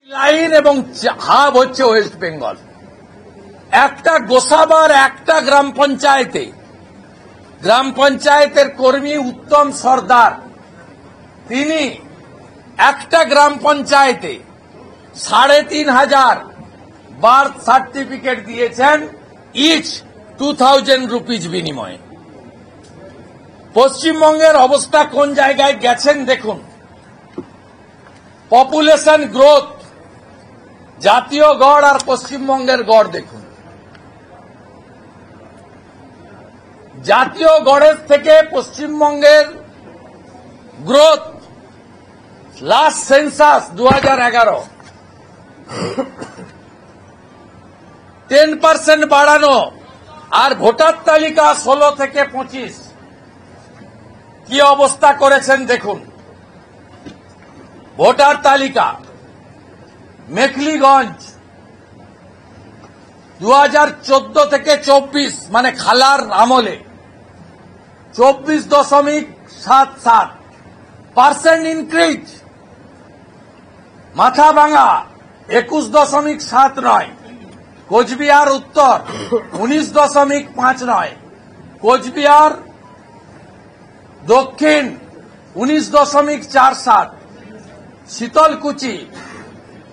Line এবং hub হচ্ছে West Bengal. একটা গোসাবার একটা গ্রাম পঞ্চায়েতের কর্মী উত্তম সর্দার, তিনি একটা গ্রাম পঞ্চায়েতে ৩৫০০ বার্থ সার্টিফিকেট দিয়েছেন, ইচ 2000 রুপিজ বিনিময়ে। পশ্চিমবঙ্গের অবস্থা কোন জায়গায় গেছেন দেখুন। পপুলেশন গ্রোথ, জাতীয় গড় আর পশ্চিমবঙ্গের গড় দেখুন। জাতীয় গড়ের থেকে পশ্চিমবঙ্গের গ্রোথ লাস্ট সেন্সাস 2011 10% বাড়ানো, আর ভোটার তালিকা 16 থেকে 25। কি অবস্থা করেছেন দেখুন। ভোটার তালিকা মেখলিগঞ্জ 2014 থেকে 24, মানে খালার আমলে 24.77% ইনক্রিজ। মাথাভাঙা 21.79, কোচবিহার উত্তর 19.59, কোচবিহার দক্ষিণ 19.47, শীতলকুচি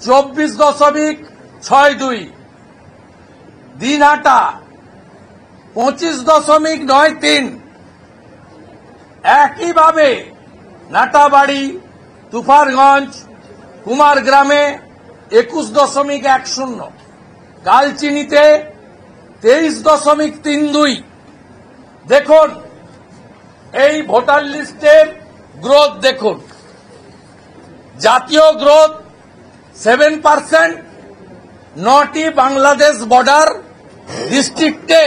24.62, দিনহাটা 25.93। একইভাবে নাটাবাড়ি, তুফারগঞ্জ, কুমারগ্রামে 21.10, কালচিনিতে 23.32। দেখুন এই ভোটার লিস্টের গ্রোথ দেখুন। জাতীয় গ্রোথ 7%, 9টি বাংলাদেশ বর্ডার ডিস্ট্রিক্টে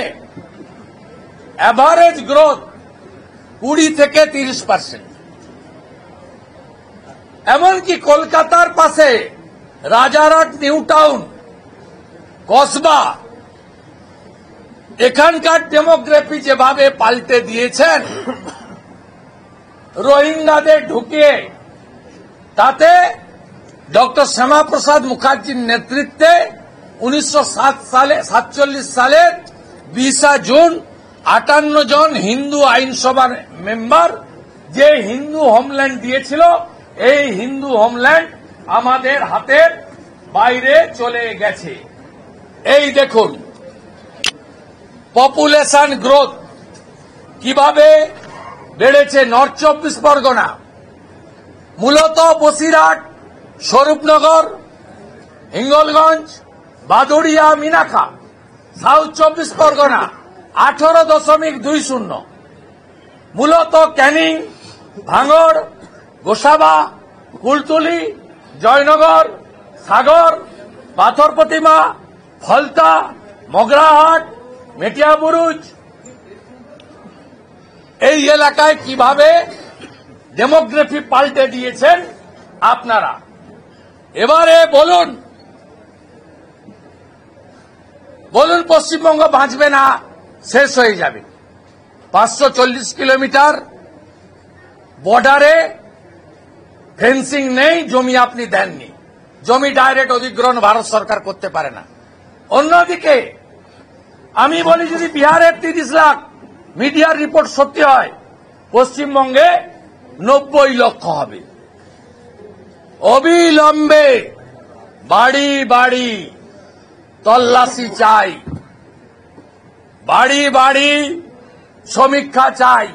এভারেজ গ্রোথ 20 থেকে 30%। এমনকি কলকাতার পাশে রাজারহাট, নিউ টাউন, কসবা, এখানকার ডেমোগ্রাফি যেভাবে পাল্টে দিয়েছেন রোহিঙ্গাদের ঢুকিয়ে, তাতে ডক্টর শ্যামাপ্রসাদ মুখার্জির নেতৃত্বে 1947 সালের 20 জুন 58 জন হিন্দু আইনসভার মেম্বার যে হিন্দু হোমল্যান্ড দিয়েছিল, এই হিন্দু হোমল্যান্ড আমাদের হাতের বাইরে চলে গেছে। এই দেখুন পপুলেশন গ্রোথ কিভাবে বেড়েছে। নর্থ 24 পরগনা, মূলত বসিরহাট, স্বরূপনগর, হিঙ্গলগঞ্জ, বাদুড়িয়া, মিনাখা। সাউথ 24 পরগনা 18.20, মূলত ক্যানিং, ভাঙড়, গোসাবা, কুলতলি, জয়নগর, সাগর, পাথর প্রতিমা, ফলতা, মগরাহাট, মেটিয়াবুরুজ। এই এলাকায় কিভাবে ডেমোগ্রাফি পাল্টে দিয়েছেন আপনারা। এবারে বলুন পশ্চিমবঙ্গ বাঁচবে না, শেষ হয়ে যাবে। 540 কিলোমিটার বর্ডারে ফেন্সিং নেই, জমি আপনি দেননি, জমি ডাইরেক্ট অধিগ্রহণ ভারত সরকার করতে পারে না। অন্যদিকে আমি বলি যদি বিহারের 30 লাখ মিডিয়ার রিপোর্ট সত্যি হয়, পশ্চিমবঙ্গে 90 লক্ষ হবে। অবিলম্বে বাড়ি বাড়ি তল্লাশি চাই, বাড়ি বাড়ি সমীক্ষা চাই।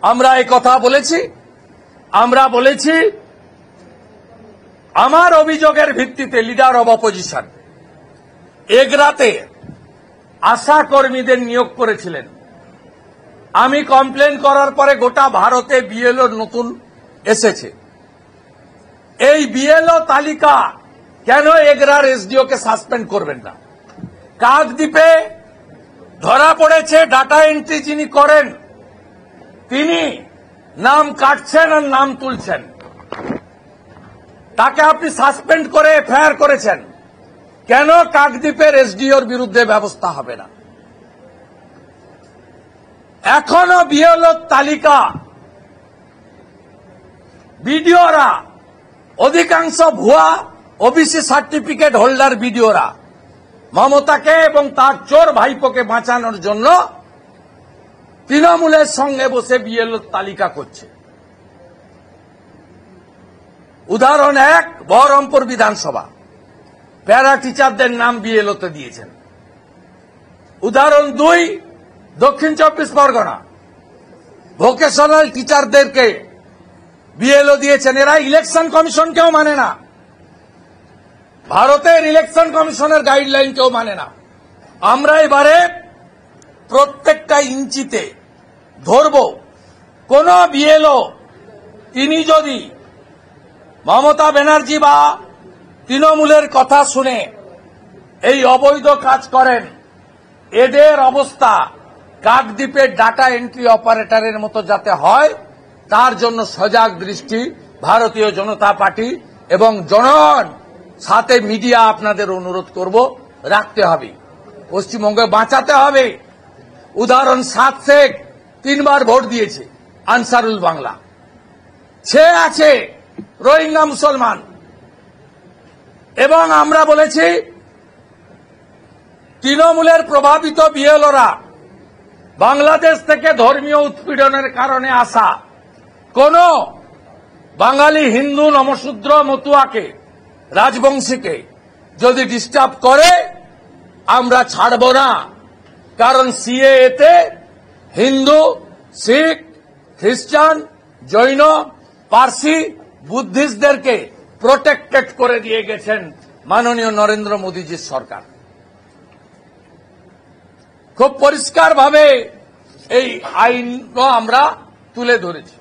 আমরা এই কথা বলেছি। আমরা বলেছি আমার অভিযোগের ভিত্তিতে লিডার অব অপোজিশন এগরাতে আশা কর্মীদের নিয়োগ করেছিলেন। আমি কমপ্লেন করার পরে গোটা ভারতে বিএলও নতুন এসেছে। এই বিএলও তালিকা কেন এগরার এসডিওকে সাসপেন্ড করবেন না? কাকদ্বীপে ধরা পড়েছে ডাটা এন্ট্রি যিনি করেন, তিনি নাম কাটছেন আর নাম তুলছেন, তাকে আপনি সাসপেন্ড করে এফআইআর করেছেন। কেন কাকদ্বীপের এসডিওর বিরুদ্ধে ব্যবস্থা হবে না? এখনো বিএলও তালিকা বিডিওরা অধিকাংশ ভুয়া ওবিসি সার্টিফিকেট হোল্ডার বিডিওরা মমতাকে এবং তার চোর ভাইপোকে বাঁচানোর জন্য তৃণমূলের সঙ্গে বসে বিএলওর তালিকা করছে। উদাহরণ 1, বহরমপুর বিধানসভা প্যারা টিচারদের নাম বিএলওতে দিয়েছেন। উদাহরণ 2, দক্ষিণ 24 পরগনা ভোকেশনাল টিচারদেরকে বিএলও দিয়েছেন। এরা ইলেকশন কমিশনকেও মানে না, ভারতের ইলেকশন কমিশনের গাইডলাইনকেও মানে না। আমরা এবারে প্রত্যেকটা ইঞ্চিতে ধরব। কোন বিএলও তিনি যদি মমতা ব্যানার্জি বা তৃণমূলের কথা শুনে এই অবৈধ কাজ করেন, এদের অবস্থা কাকদ্বীপের ডাটা এন্ট্রি অপারেটরের মতো যাতে হয় তার জন্য সজাগ দৃষ্টি ভারতীয় জনতা পার্টি এবং জনগণ সাথে মিডিয়া আপনাদের অনুরোধ করব রাখতে হবে। পশ্চিমবঙ্গে বাঁচাতে হবে। উদাহরণ 7 শেখ 3 বার ভোট দিয়েছে আনসারুল বাংলা, সে আছে রোহিঙ্গা মুসলমান। এবং আমরা বলেছি তৃণমূলের প্রভাবিত বিএলওরা বাংলাদেশ থেকে ধর্মীয় উৎপীড়নের কারণে আসা কোন বাঙালি হিন্দু নমশূদ্র মতুয়াকে রাজবংশীকে যদি ডিস্টার্ব করে আমরা ছাড়ব না। কারণ সিএএতে হিন্দু, শিখ, খ্রিস্টান, জৈন, পার্সি, বুদ্ধিস্টদেরকে প্রোটেক্টেড করে দিয়ে গেছেন মাননীয় নরেন্দ্র মোদীজির সরকার। খুব পরিষ্কারভাবে এই আইন আমরা তুলে ধরেছি।